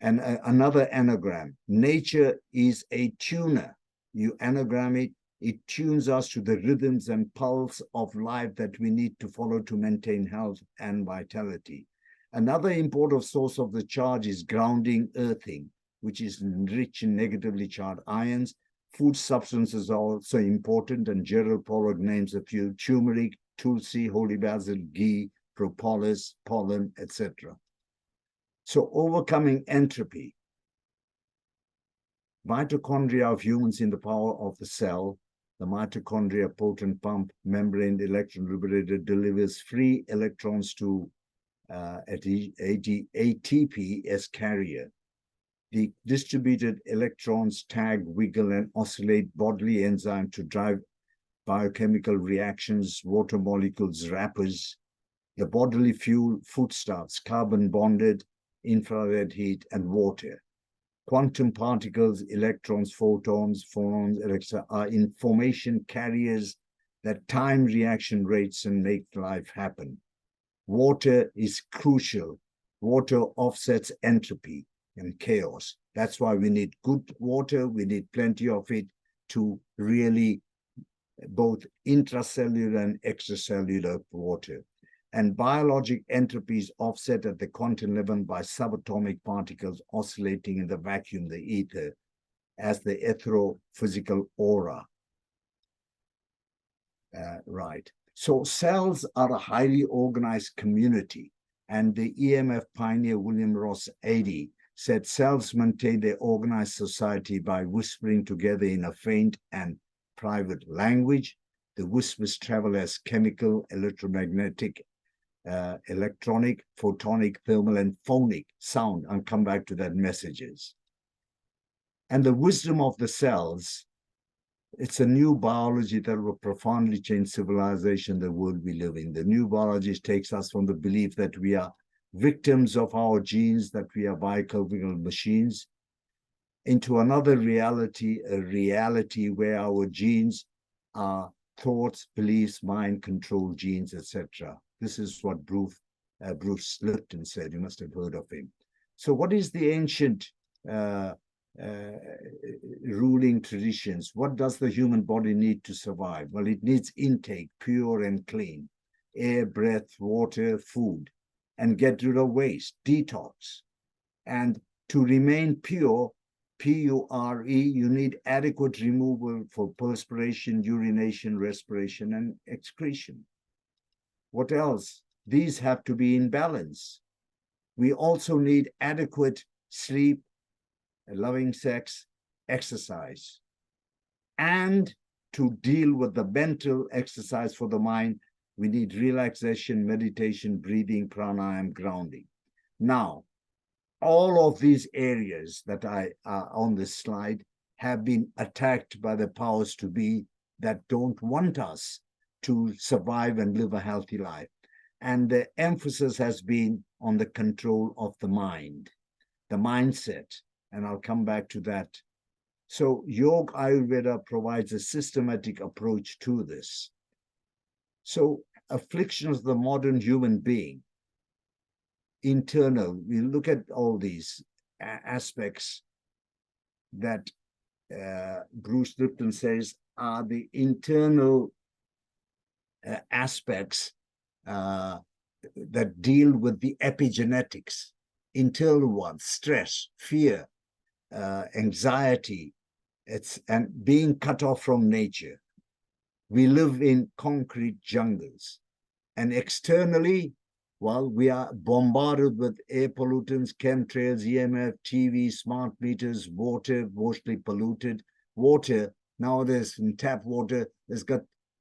And another anagram, nature is a tuner. You anagram it, it tunes us to the rhythms and pulse of life that we need to follow to maintain health and vitality. Another important source of the charge is grounding earthing, which is rich in negatively charged ions. Food substances are also important, and Gerald Pollack names a few: turmeric, tulsi, holy basil, ghee, propolis, pollen, etc. So overcoming entropy. Mitochondria of humans in the power of the cell. The mitochondria, potent pump, membrane electron liberator, delivers free electrons to ATP as carrier. The distributed electrons tag, wiggle, and oscillate bodily enzyme to drive biochemical reactions, water molecules, wrappers, the bodily fuel, foodstuffs, carbon bonded, infrared heat, and water. Quantum particles, electrons, photons, phonons, etc., are information carriers that time reaction rates and make life happen. Water is crucial. Water offsets entropy and chaos. That's why we need good water. We need plenty of it to really both intracellular and extracellular water. And biologic entropy is offset at the quantum level by subatomic particles oscillating in the vacuum, the ether, as the etherophysical aura. Right. So cells are a highly organized community. And the EMF pioneer William Ross 80 said cells maintain their organized society by whispering together in a faint and private language. The whispers travel as chemical, electromagnetic, electronic, photonic, thermal, and phonic sound. I'll come back to that messages. And the wisdom of the cells, it's a new biology that will profoundly change civilization, the world we live in. The new biology takes us from the belief that we are victims of our genes, that we are biochemical machines, into another reality, a reality where our genes are thoughts, beliefs, mind control genes, etc. This is what Bruce Lipton said. You must have heard of him. So what is the ancient ruling traditions? What does the human body need to survive? Well, it needs intake, pure and clean, air, breath, water, food, and get rid of waste, detox. And to remain pure, P-U-R-E, you need adequate removal for perspiration, urination, respiration, and excretion. What else? These have to be in balance. We also need adequate sleep, loving sex, exercise. And to deal with the mental exercise for the mind, we need relaxation, meditation, breathing, pranayama, grounding. Now, all of these areas that are on this slide have been attacked by the powers to be that don't want us to survive and live a healthy life. And the emphasis has been on the control of the mind, the mindset. And I'll come back to that. So Yoga Ayurveda provides a systematic approach to this. So afflictions of the modern human being, internal, we look at all these aspects that Bruce Lipton says are the internal aspects that deal with the epigenetics, internal ones, stress, fear, anxiety, and being cut off from nature. We live in concrete jungles. And externally, well, we are bombarded with air pollutants, chemtrails, EMF, TV, smart meters, water, mostly polluted. Water, nowadays in tap water, has got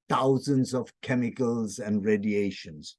thousands of chemicals and radiations.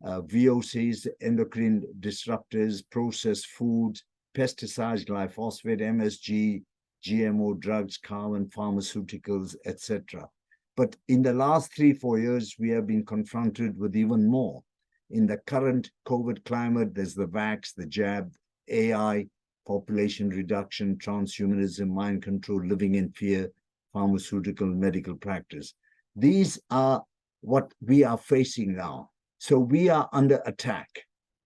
VOCs, endocrine disruptors, processed foods, pesticides, glyphosate, MSG, GMO drugs, carbon pharmaceuticals, etc. But in the last 3-4 years, we have been confronted with even more. In the current COVID climate, there's the vax, the jab, AI, population reduction, transhumanism, mind control, living in fear, pharmaceutical, medical practice. These are what we are facing now. So we are under attack,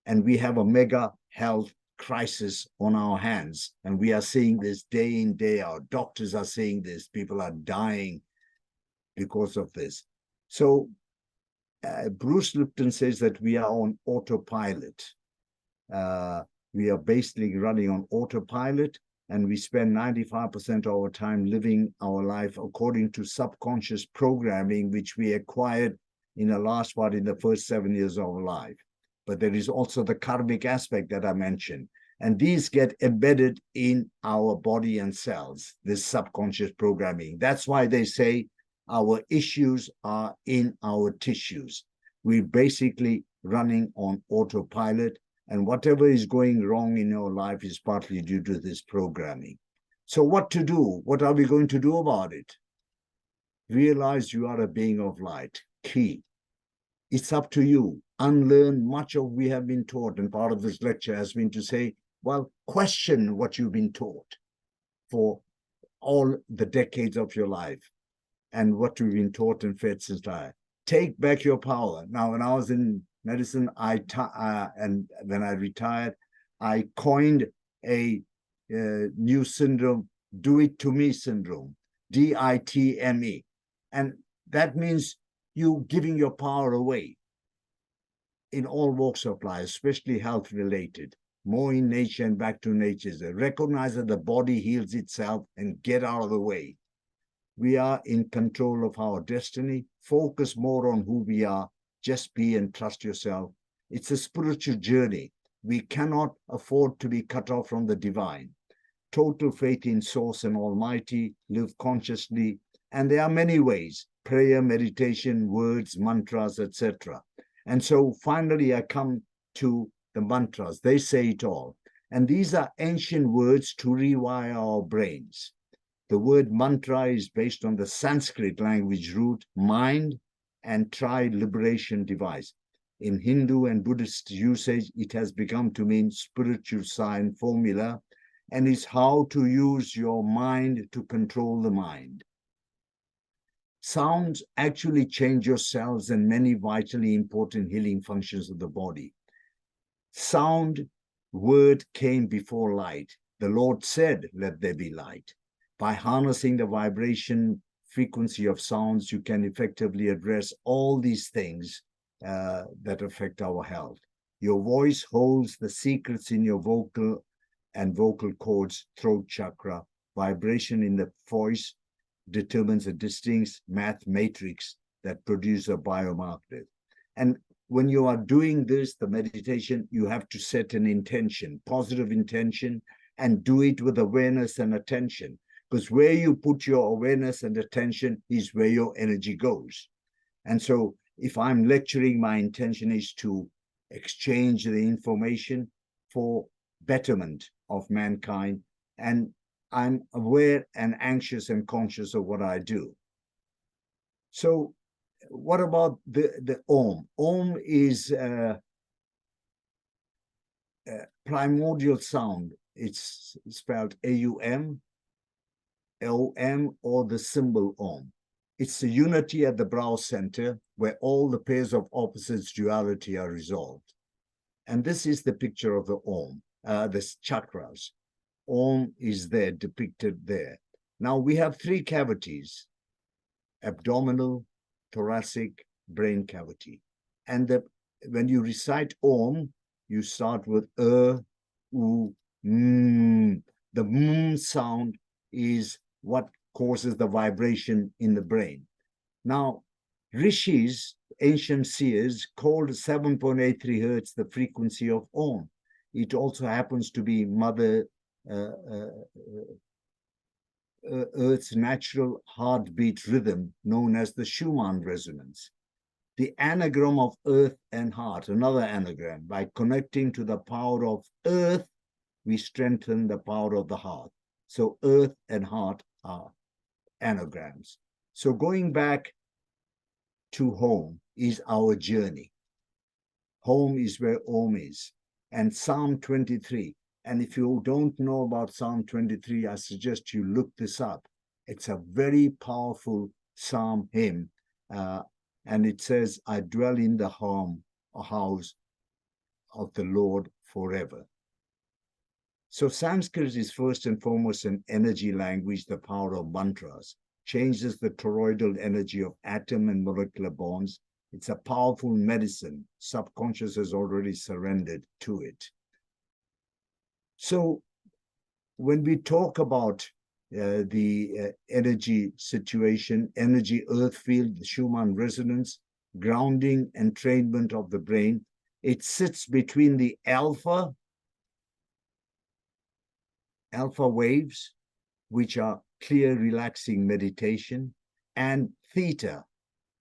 and we have a mega health crisis on our hands. And we are seeing this day in, day out. Doctors are saying this. People are dying because of this. So Bruce Lipton says that we are on autopilot. We are basically running on autopilot, and we spend 95% of our time living our life according to subconscious programming, which we acquired in a large part in the first 7 years of our life. But there is also the karmic aspect that I mentioned. And these get embedded in our body and cells, this subconscious programming. That's why they say our issues are in our tissues. We're basically running on autopilot, and whatever is going wrong in your life is partly due to this programming. So what to do? What are we going to do about it? Realize you are a being of light. Key. It's up to you. Unlearn much of we have been taught, and part of this lecture has been to say, well, question what you've been taught for all the decades of your life and what you've been taught and fed since life. Take back your power. Now, when I was in medicine, and when I retired, I coined a new syndrome, do it to me syndrome, DITME. And that means you giving your power away in all walks of life, especially health related, more in nature and back to nature. Recognize that the body heals itself and get out of the way. We are in control of our destiny. Focus more on who we are. Just be and trust yourself. It's a spiritual journey. We cannot afford to be cut off from the divine. Total faith in Source and Almighty, live consciously. And there are many ways: prayer, meditation, words, mantras, etc. And so finally, I come to the mantras. They say it all. And these are ancient words to rewire our brains. The word mantra is based on the Sanskrit language root mind and tri-liberation device. In Hindu and Buddhist usage, it has become to mean spiritual sign formula, and is how to use your mind to control the mind. Sounds actually change your cells and many vitally important healing functions of the body. Sound, word came before light. The Lord said, let there be light. By harnessing the vibration frequency of sounds, you can effectively address all these things that affect our health. Your voice holds the secrets in your vocal and vocal cords, throat chakra. Vibration in the voice determines a distinct math matrix that produces a biomarker. And when you are doing this, the meditation, you have to set an intention, positive intention, and do it with awareness and attention. Because where you put your awareness and attention is where your energy goes. And so if I'm lecturing, my intention is to exchange the information for betterment of mankind, and I'm aware and anxious and conscious of what I do. So what about the Om? Om is primordial sound. It's spelled A-U-M, O-M, or the symbol Om. It's the unity at the brow center where all the pairs of opposites duality are resolved. And this is the picture of the Om, the chakras. Om is there, depicted there. Now we have three cavities: abdominal, thoracic, brain cavity. And when you recite Om, you start with U, M. The M sound is what causes the vibration in the brain. Now, rishis, ancient seers, called 7.83 hertz the frequency of Om. It also happens to be Mother Earth's natural heartbeat rhythm, known as the Schumann resonance. The anagram of earth and heart, another anagram. By connecting to the power of earth, we strengthen the power of the heart. So earth and heart are anagrams. So going back to home is our journey. Home is where Om is. And Psalm 23. And if you don't know about Psalm 23, I suggest you look this up. It's a very powerful psalm hymn. And it says, I dwell in the house of the Lord forever. So Sanskrit is first and foremost an energy language. The power of mantras changes the toroidal energy of atom and molecular bonds. It's a powerful medicine. Subconscious has already surrendered to it. So when we talk about the energy situation, energy earth field, the Schumann resonance, grounding, entrainment of the brain, it sits between the alpha waves, which are clear, relaxing meditation, and theta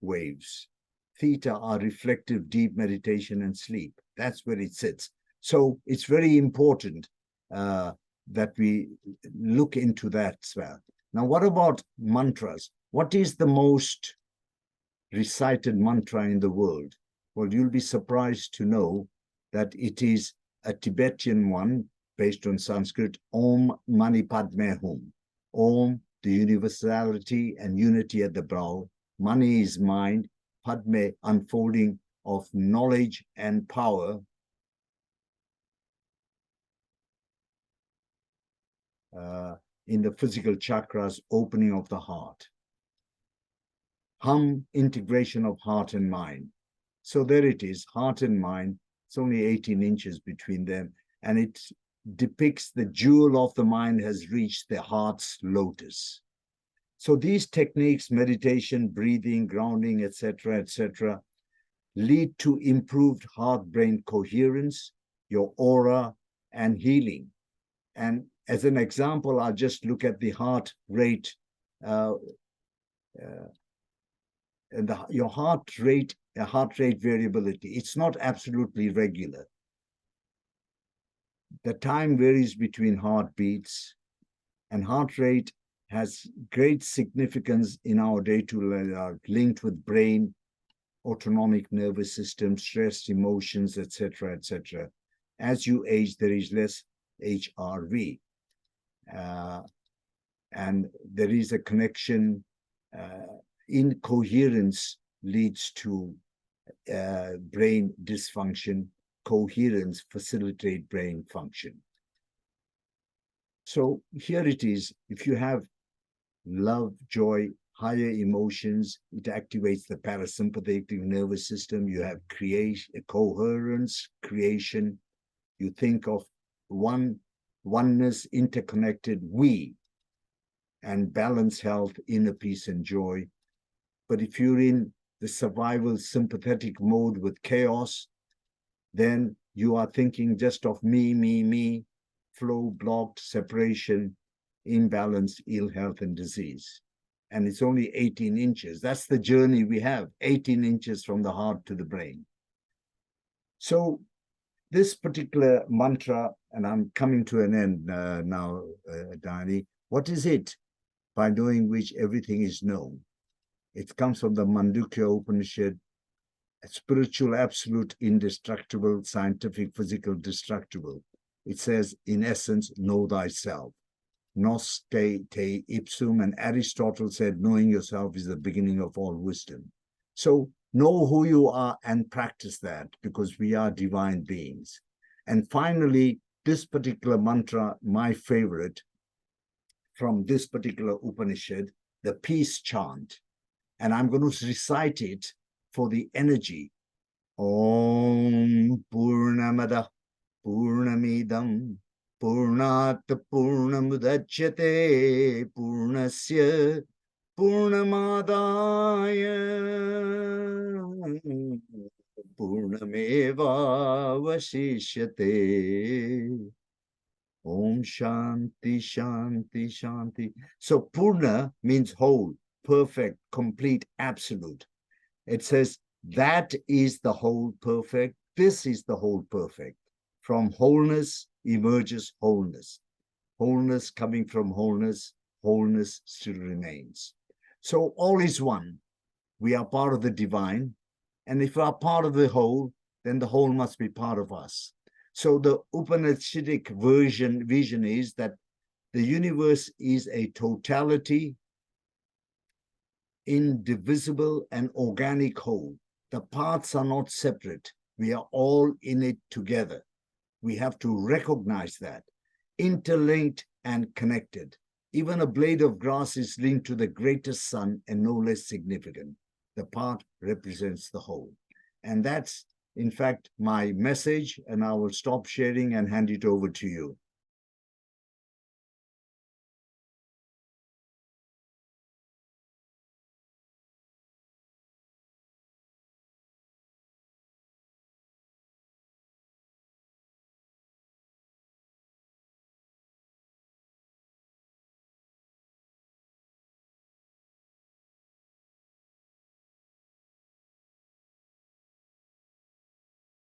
waves. Theta are reflective, deep meditation and sleep. That's where it sits. So it's very important that we look into that as well. Now, what about mantras? What is the most recited mantra in the world? Well, you'll be surprised to know that it is a Tibetan one based on Sanskrit, Om Mani Padme Hum. Om, the universality and unity at the brow. Mani is mind. Padme, unfolding of knowledge and power. In the physical chakras, opening of the heart. Hum, integration of heart and mind. So there it is, heart and mind. It's only 18 inches between them. And it depicts the jewel of the mind has reached the heart's lotus. So these techniques, meditation, breathing, grounding, etc., lead to improved heart-brain coherence, your aura, and healing. And as an example, I'll just look at the heart rate. And your heart rate variability. It's not absolutely regular. The time varies between heartbeats, and heart rate has great significance in our day-to-day, linked with brain, autonomic nervous system, stress, emotions, etc., etc. As you age, there is less HRV. And there is a connection. Incoherence leads to brain dysfunction. Coherence facilitates brain function. So here it is. If you have love, joy, higher emotions, it activates the parasympathetic nervous system. You have coherence, creation. You think of oneness, interconnected we, and balance, health, inner peace and joy. But if you're in the survival sympathetic mode with chaos, then you are thinking just of me, flow blocked, separation, imbalance, ill health, and disease. And it's only 18 inches. That's the journey we have, 18 inches from the heart to the brain. So this particular mantra, and I'm coming to an end now, Dani, what is it? By knowing which everything is known. It comes from the Mandukya Upanishad, spiritual, absolute, indestructible, scientific, physical, destructible. It says, in essence, know thyself. Nos te ipsum, and Aristotle said, knowing yourself is the beginning of all wisdom. So know who you are and practice that, because we are divine beings. And finally, this particular mantra, my favorite, from this particular Upanishad, the peace chant. And I'm going to recite it for the energy. Om Purnamada Purnamidam Purnat Purnamudachyate Purnasya Purnamadaya Purnameva Vasishyate. Om Shanti Shanti Shanti. So Purna means whole, perfect, complete, absolute. It says that is the whole perfect. This is the whole perfect. From wholeness emerges wholeness. Wholeness coming from wholeness, wholeness still remains. So all is one. We are part of the divine. And if we are part of the whole, then the whole must be part of us. So the Upanishadic vision is that the universe is a totality, indivisible and organic whole. The parts are not separate. We are all in it together. We have to recognize that, interlinked and connected. Even a blade of grass is linked to the greatest sun and no less significant. The part represents the whole. And that's, in fact, my message, and I will stop sharing and hand it over to you.